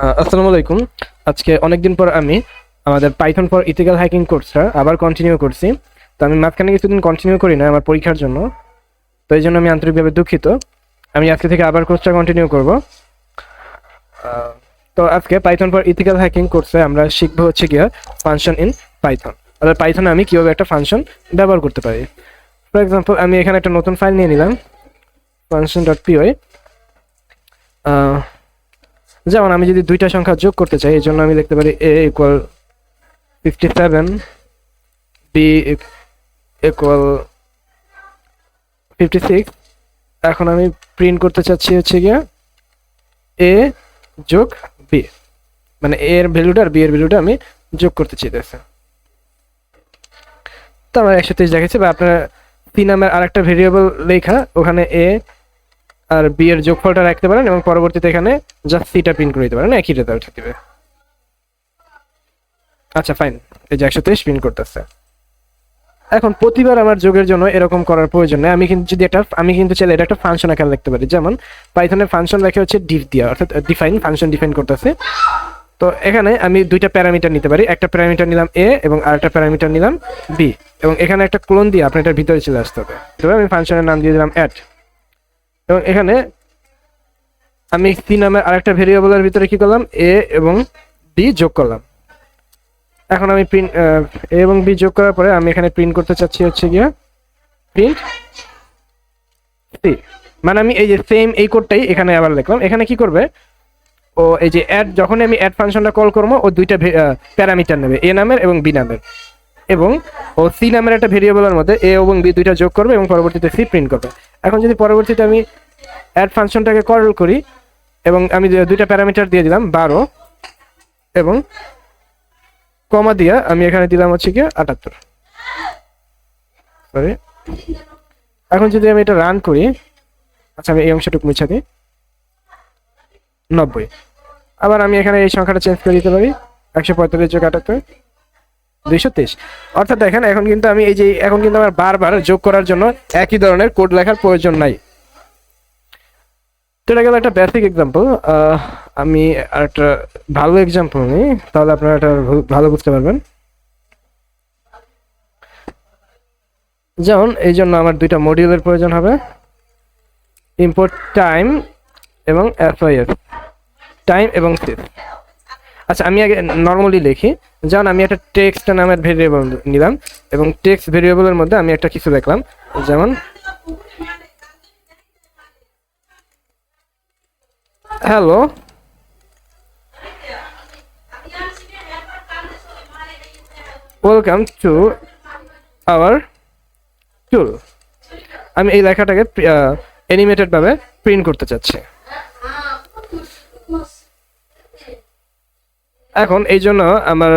আসসালামু আলাইকুম। আজকে অনেকদিন পর আমি আমাদের পাইথন ফর ইথিক্যাল হ্যাকিং কোর্সটা আবার কন্টিনিউ করছি। তো আমি মাঝখানে কিছুদিন কন্টিনিউ করি না আমার পরীক্ষার জন্য, তো এই জন্য আমি আন্তরিকভাবে দুঃখিত। আমি আজকে থেকে আবার কোর্সটা কন্টিনিউ করব। তো আজকে পাইথন ফর ইথিক্যাল হ্যাকিং কোর্সে আমরা শিখবো হচ্ছে গিয়া ফাংশন ইন পাইথন, অর্থাৎ পাইথনে আমি কীভাবে একটা ফাংশন ব্যবহার করতে পারি। ফর এক্সাম্পল, আমি এখানে একটা নতুন ফাইল নিয়ে নিলাম, ফাংশন ডট পিওয়াই। যেমন আমি যদি দুইটা সংখ্যা যোগ করতে চাই, এই জন্য আমি লিখতে পারি a ইকুয়াল 57, b ইকুয়াল 56। এখন আমি প্রিন্ট করতে চাচ্ছি হচ্ছে গিয়া a যোগ b, মানে a এর ভ্যালুটা আর b এর ভ্যালুটা আমি যোগ করতে চাইতেছি। তো আমার 123 দেখাচ্ছে, বা আপনার c নামের আরেকটা ভেরিয়েবল লেখা, ওখানে a আর বি এর যোগফলটা রাখতে পারেন এবং পরবর্তীতে এখানে জাস্ট সিটা প্রিন্ট করে দিতে পারেন, একই রেজাল্ট দিবে। আচ্ছা ফাইন, এই যে 123 প্রিন্ট করতেছে। এখন প্রতিবার আমার যোগের জন্য এরকম করার প্রয়োজন নেই। আমি কিন্তু চাইলে এটা একটা ফাংশন আকারে লিখতে পারি। যেমন পাইথনের ফাংশন লেখা হচ্ছে ডিফ দিয়া, অর্থাৎ ফাংশন ডিফাইন করতেছে। তো এখানে আমি দুইটা প্যারামিটার নিতে পারি, একটা প্যারামিটার নিলাম এ এবং আরেকটা প্যারামিটার নিলাম বি, এবং এখানে একটা ক্লোন দিয়ে আপনার এটার ভিতরে চলে আসতে হবে। তবে আমি ফাংশনের নাম দিয়ে দিলাম অ্যাড, এবং এখানে আমি সি নামের আরেকটা ভেরিয়েবলের ভিতরে কি করলাম, এ এবং বি যোগ করলাম। এখন আমি প্রিন্ট এ এবং বি যোগ করার পরে আমি এখানে প্রিন্ট করতে চাচ্ছি হচ্ছে গিয়া প্রিন্ট সি, মানে আমি এই যে সেম এই কোডটাই এখানে আবার লিখলাম। এখানে কি করবে, ও এই যে অ্যাড, যখন আমি অ্যাড ফাংশনটা কল করবো, ও দুইটা প্যারামিটার নেবে, এ নামের এবং বি নামের, এবং ও সি নামের একটা ভেরিয়েবলের মধ্যে এ এবং বি দুইটা যোগ করবে এবং পরবর্তীতে সি প্রিন্ট করবে। এখন যদি পরবর্তীতে আমি অ্যাড ফাংশনটাকে কল করি এবং আমি দুইটা প্যারামিটার দিয়ে দিলাম 12 এবং কমা দিয়া আমি এখানে দিলাম হচ্ছে কি 78, সরি। এখন যদি আমি এটা রান করি, আচ্ছা আমি এই অংশটুকু মুছে দিই, 90। আবার আমি এখানে এই সংখ্যাটা চেঞ্জ করে দিতে পারি, 145 যোগ 78 223। অর্থাৎ দেখেন, এখন কিন্তু আমি এই যে এখন কিন্তু আমার বারবার যোগ করার জন্য একই ধরনের কোড লেখার প্রয়োজন নাই। তো এটা গেল একটা বেসিক এক্সাম্পল। আমি আর একটা ভালো এক্সাম্পল নিই, তাহলে আপনারা এটা ভালো বুঝতে পারবেন। যেমন এই জন্য আমার দুইটা মডিউলের প্রয়োজন হবে, ইম্পোর্ট টাইম এবং এসওয়াইএস, টাইম এবং সিস। আচ্ছা আমি আগে নর্মালি লিখি। যেমন আমি একটা টেক্সট নামের ভেরিয়েবল নিলাম এবং টেক্সট ভেরিয়েবলের মধ্যে আমি একটা কিছু লিখলাম, যেমন হ্যালো ওয়েলকাম টু আওয়ার টুল। আমি এই লেখাটাকে অ্যানিমেটেড ভাবে প্রিন্ট করতে চাচ্ছি। এখন এই জন্য আমার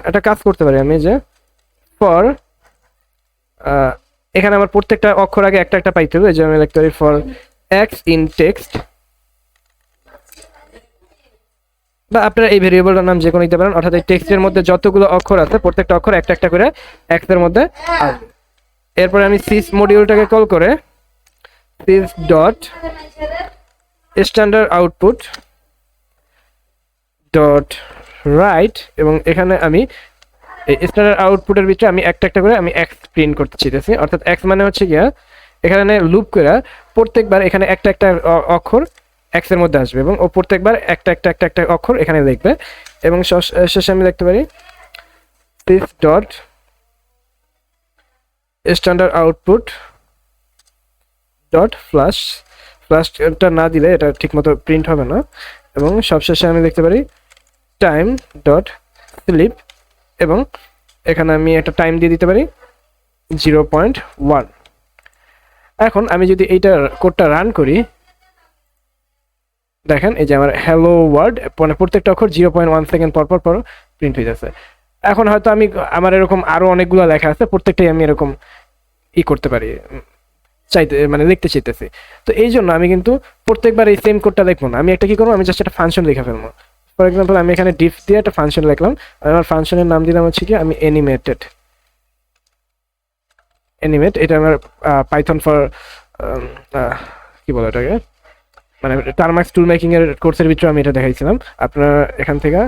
একটা কাজ করতে পারি, আমি যে ফর এখানে আমার প্রত্যেকটা অক্ষর আগে একটা একটা পাইতে হবে। এই যে আমি লিখতে পারি ফর এক্স ইন টেক্সট, বা আপনারা এই ভেরিয়েবলটার নাম যে কোনো দিতে পারেন। অর্থাৎ এই টেক্সটের মধ্যে যতগুলো অক্ষর আছে প্রত্যেকটা অক্ষর একটা একটা করে এক্স এর মধ্যে আসবে। এরপরে আমি সিস মডিউলটাকে কল করে sys dot standard output dot write, এবং এখানে আমি এই স্ট্যান্ডার্ড আউটপুটের ভিতরে আমি একটা একটা করে আমি এক্স প্রিন্ট করতে চাইতেছি। অর্থাৎ এক্স মানে হচ্ছে গিয়া এখানে লুপ করে প্রত্যেকবার এখানে একটা একটা অক্ষর এক্স এর মধ্যে আসবে এবং ও প্রত্যেকবার একটা একটা একটা একটা অক্ষর এখানে লিখবে। এবং শেষে আমি লিখতে পারি this dot standard output dot flush, ফ্লাশটা না দিলে এটা ঠিকমতো প্রিন্ট হবে না। এবং সবশেষে আমি লিখতে পারি টাইম ডট স্লিপ, এবং এখানে আমি একটা টাইম দিয়ে দিতে পারি 0.1। এখন আমি যদি এইটা কোডটা রান করি, দেখেন এই যে আমার হ্যালো ওয়ার্ড, মানে প্রত্যেকটা অক্ষর 0.1 সেকেন্ড পর পর পর প্রিন্ট হয়ে যাচ্ছে। এখন হয়তো আমার এরকম আরো অনেকগুলো লেখা আছে, প্রত্যেকটাই আমি এরকম করতে পারি, মানে লিখতে চাইতেছি। তো এই জন্য আমি কিন্তু প্রত্যেকবার এই সেম কোডটা লিখবো না, আমি একটা কি করবো, আমি জাস্ট একটা ফাংশন লিখে ফেলবো। ফর এক্সাম্পল আমি এখানে ডিফ দিয়ে একটা ফাংশন লিখলাম, আমার ফাংশনের নাম দিলাম হচ্ছে কি আমি অ্যানিমেট, এটা আমার পাইথন ফর কি বলে এটাকে মানে টারম্যাক্স টুল মেকিং এর কোর্সের ভিতরে আমি এটা দেখাইছিলাম। আপনারা এখান থেকে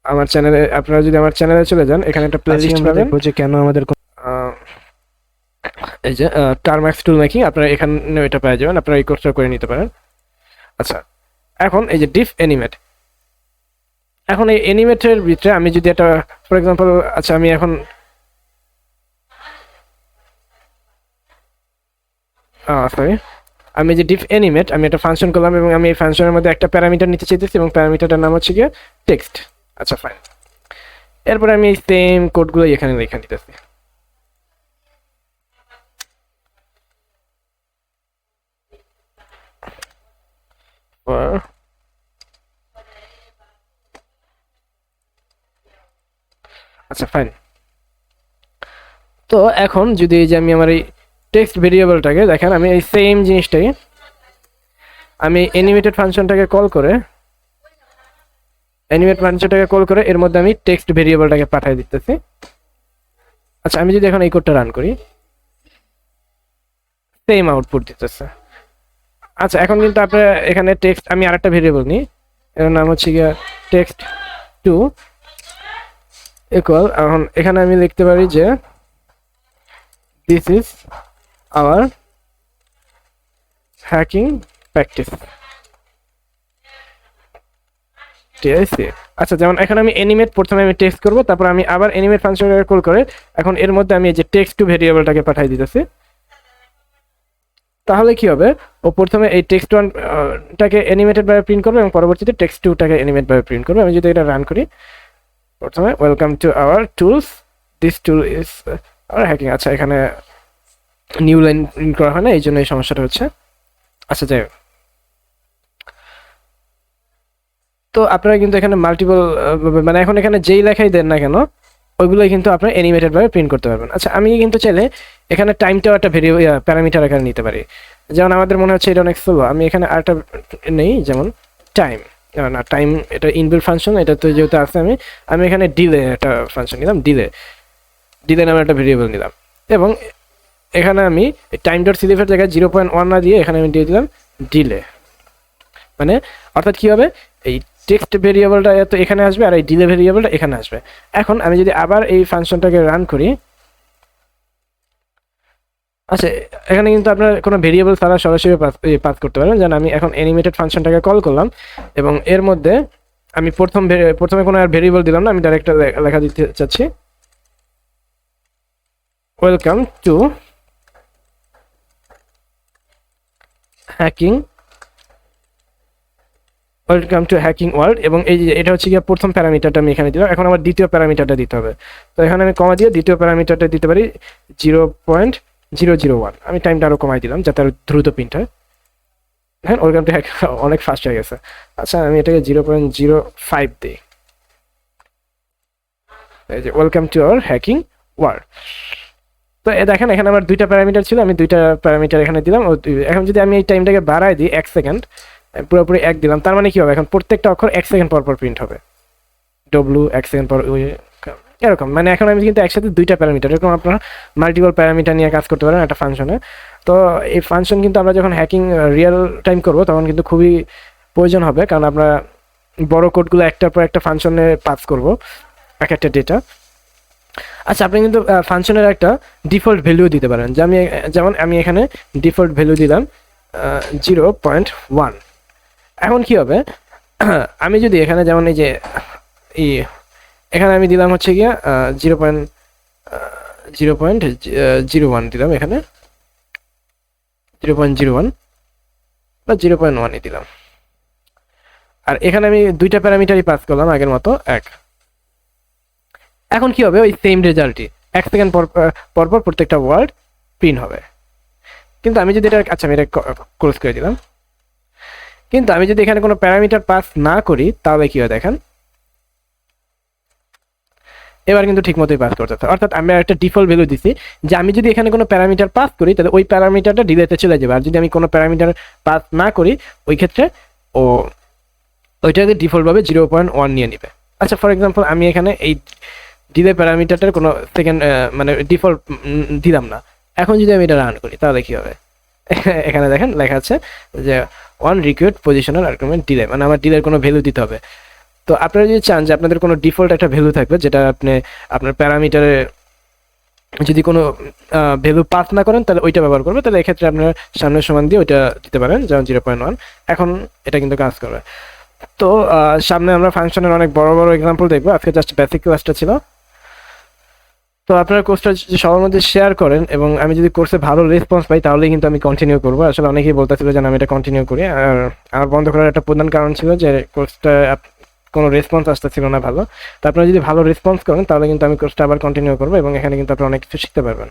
আমার চ্যানেলে, আপনারা যদি আমার চ্যানেলে চলে যান, এখানে একটা প্লেলিস্ট পাবেন যে কেন আমাদের এই যে টারম্যাক্স টুল মেকিং, আপনারা এখানে এটা পেয়ে যাবেন, আপনারা এই কোর্সটা করে নিতে পারেন। আচ্ছা, এখন এই যে ডিফ অ্যানিমেট, এখন এই অ্যানিমেটের ভিতরে আমি যদি একটা ফর এক্সাম্পল, আচ্ছা আমি এখন সরি, আমি যে ডিফ অ্যানিমেট, আমি একটা ফাংশন করলাম এবং আমি এই ফাংশনের মধ্যে একটা প্যারামিটার নিতে চাইতেছি এবং প্যারামিটারটার নাম হচ্ছে গিয়ে টেক্সট। আচ্ছা ফাইন, এরপরে আমি এই সেম কোডগুলো এখানে লেখা নিতেছি। আচ্ছা ফাইন, তো এখন যদি এই যে আমি আমার এই টেক্সট ভেরিয়েবলটাকে দেখেন, আমি এই সেম জিনিসটাই আমি অ্যানিমেটেড ফাংশনটাকে কল করে এর মধ্যে আমি টেক্সট ভেরিয়েবলটাকে পাঠিয়ে দিতেছি। আচ্ছা, আমি যদি এখন এই কোডটা রান করি, সেম আউটপুট দিতেছে। আচ্ছা, এখন কিন্তু আপনার এখানে টেক্সট, আমি আরেকটা ভেরিয়েবল নিই, এর নাম হচ্ছে গিয়ে টেক্সট টু ইকুয়াল, এখন এখানে আমি লিখতে পারি যে this is our hacking practice. ঠিক আছে, আচ্ছা যেমন এখানে আমি অ্যানিমেট, প্রথমে আমি টেক্সট করব, তারপর আমি আবার অ্যানিমেট ফাংশনটাকে কল করে এখন এর মধ্যে আমি এই যে টেক্সট টু ভেরিয়েবলটাকে পাঠিয়ে দিতেছি। তাহলে কি হবে, ও প্রথমে এই টেক্সট ওয়ানটাকে অ্যানিমেটেড ভাবে প্রিন্ট করবে এবং পরবর্তীতে টেক্সট টুটাকে অ্যানিমেট ভাবে প্রিন্ট করবে। আমি যদি এটা রান করি, প্রথমে welcome to our tools, this tool is our hacking. আচ্ছা, এখানে নিউ লাইন প্রিন্ট করা হয় না, এই জন্য এই সমস্যাটা হচ্ছে। আচ্ছা যাই হোক, তো আপনারা কিন্তু এখানে মাল্টিপল, মানে এখন এখানে যেই লেখাই দেন না কেন ওইগুলোই কিন্তু আপনার অ্যানিমেটেড ভাবে প্রিন্ট করতে পারবেন। আচ্ছা, আমি কিন্তু চাইলে এখানে টাইমটাও একটা প্যারামিটার আকারে নিতে পারি। যেমন আমাদের মনে হচ্ছে এটা অনেক স্লো, আমি এখানে আরেকটা নেই, যেমন টাইম। না, টাইম এটা ইনবিল্ট ফাংশন, এটা তো যেহেতু আছে, আমি এখানে ডিলে একটা ফাংশন নিলাম, ডিলে নামে একটা ভেরিয়েবল নিলাম এবং এখানে আমি টাইম ডট সিলিফের জায়গায় 0.1 না দিয়ে এখানে আমি দিয়ে দিলাম ডিলে। মানে অর্থাৎ কি হবে, এই টেক্সট ভেরিয়েবলটা তো এখানে আসবে আর এই ডিলে ভেরিয়েবলটা এখানে আসবে। এখন আমি যদি আবার এই ফাংশনটাকে রান করি, আচ্ছা এখানে কিন্তু আপনার কোনো ভেরিয়েবল ছাড়া সরাসরি পাস করতে পারবেন। যেন আমি এখন অ্যানিমেটেড ফাংশনটাকে কল করলাম এবং এর মধ্যে আমি প্রথমে কোনো আর ভেরিয়েবল দিলাম না, আমি ডাইরেক্ট লেখা দিতে চাচ্ছি ওয়েলকাম টু হ্যাকিং ওয়ার্ল্ড, এবং এই যে এটা হচ্ছে গিয়ে প্রথম প্যারামিটারটা আমি এখানে দিলাম। এখন আমার দ্বিতীয় প্যারামিটারটা দিতে হবে, তো এখানে আমি কমা দিয়ে দ্বিতীয় প্যারামিটারটা দিতে পারি 0.001। আমি টাইমটা আরও কমাই দিলাম যাতে আরও দ্রুত প্রিন্ট হয়। হ্যাঁ, ওয়েলকাম টু অনেক ফাস্ট হয়ে গেছে। আচ্ছা, আমি এটাকে 0.05 দিই, এই যে welcome to our hacking world. তো দেখেন এখানে আমার দুইটা প্যারামিটার ছিল, আমি দুইটা প্যারামিটার এখানে দিলাম। এখন যদি আমি এই টাইমটাকে বাড়াই দিই 1 সেকেন্ড, পুরোপুরি 1 দিলাম, তার মানে কি হবে, এখন প্রত্যেকটা অক্ষর 1 সেকেন্ড পর পর প্রিন্ট হবে, ডব্লু 1 সেকেন্ড পর, এরকম। মানে এখন আমি কিন্তু একসাথে দুইটা প্যারামিটার, এরকম আপনারা মাল্টিপল প্যারামিটার নিয়ে কাজ করতে পারেন একটা ফাংশনে। তো এই ফাংশন কিন্তু আমরা যখন হ্যাকিং রিয়েল টাইম করব তখন কিন্তু খুবই প্রয়োজন হবে, কারণ আমরা বড় কোডগুলো একটার পর একটা ফাংশনে পাস করব এক একটা ডেটা। আচ্ছা, আপনি কিন্তু ফাংশনের একটা ডিফল্ট ভ্যালু দিতে পারেন, যেমন আমি এখানে ডিফল্ট ভ্যালু দিলাম 0.1। এখন কি হবে, আমি যদি এখানে যেমন এই যে এখানে আমি দিলাম হচ্ছে গিয়া 0.01 দিলাম, এখানে 0.01 বা 0.1 দিলাম, আর এখানে আমি দুইটা প্যারামিটারই পাস করলাম আগের মতো 1। এখন কি হবে, ওই সেম রেজাল্টই 1 সেকেন্ড পর পর প্রত্যেকটা ওয়ার্ড প্রিন্ট হবে। কিন্তু আমি যদি এটা, আচ্ছা আমি এটা ক্লোজ করে দিলাম, কিন্তু আমি যদি এখানে কোনো প্যারামিটার পাস না করি তাহলে কি হয় দেখেন, এবার কিন্তু ঠিক মতোই পাস করতেছে। অর্থাৎ আমি একটা ডিফল্ট ভ্যালু দিছি যে আমি যদি এখানে কোনো প্যারামিটার পাস করি তাহলে ওই প্যারামিটারটা ডিলেতে চলে যাবে, আর যদি আমি কোনো প্যারামিটার পাস না করি ওই ক্ষেত্রে ওইটাকে ডিফল্টভাবে 0.1 নিয়ে নেবে। আচ্ছা, ফর এক্সাম্পল আমি এখানে এই ডিলে প্যারামিটারটার কোনো সেকেন্ড মানে ডিফল্ট দিলাম না। এখন যদি আমি এটা রান করি তাহলে কি হবে, এখানে দেখেন লেখা আছে যে on required positional argument delay, মানে আমার ডিলের কোনো ভ্যালু দিতে হবে। তো আপনারা যদি চান যে আপনাদের কোনো ডিফল্ট একটা ভ্যালু থাকবে যেটা আপনি আপনার প্যারামিটারে যদি কোনো ভ্যালু পাস না করেন তাহলে ওইটা ব্যবহার করবে, তাহলে এক্ষেত্রে আপনার সামনের সমান দিয়ে ওইটা দিতে পারেন, যেমন 0.1। এখন এটা কিন্তু কাজ করবে। তো সামনে আমরা ফাংশনের অনেক বড় বড় এক্সাম্পল দেখবো, আজকে জাস্ট বেসিক ক্লাসটা ছিল। তো আপনারা কোর্সটা যদি সবার মধ্যে শেয়ার করেন এবং আমি যদি কোর্সে ভালো রেসপন্স পাই তাহলেই কিন্তু আমি কন্টিনিউ করবো। আসলে অনেকেই বলতেছিল যে আমি এটা কন্টিনিউ করি, আর আমার বন্ধ করার একটা প্রধান কারণ ছিল যে কোর্সটা কোনো রেসপন্স আসতেছিল না ভালো। তো আপনারা যদি ভালো রেসপন্স করেন তাহলে কিন্তু আমি কোর্সটা আবার কন্টিনিউ করবো এবং এখানে কিন্তু আপনারা অনেক কিছু শিখতে পারবেন।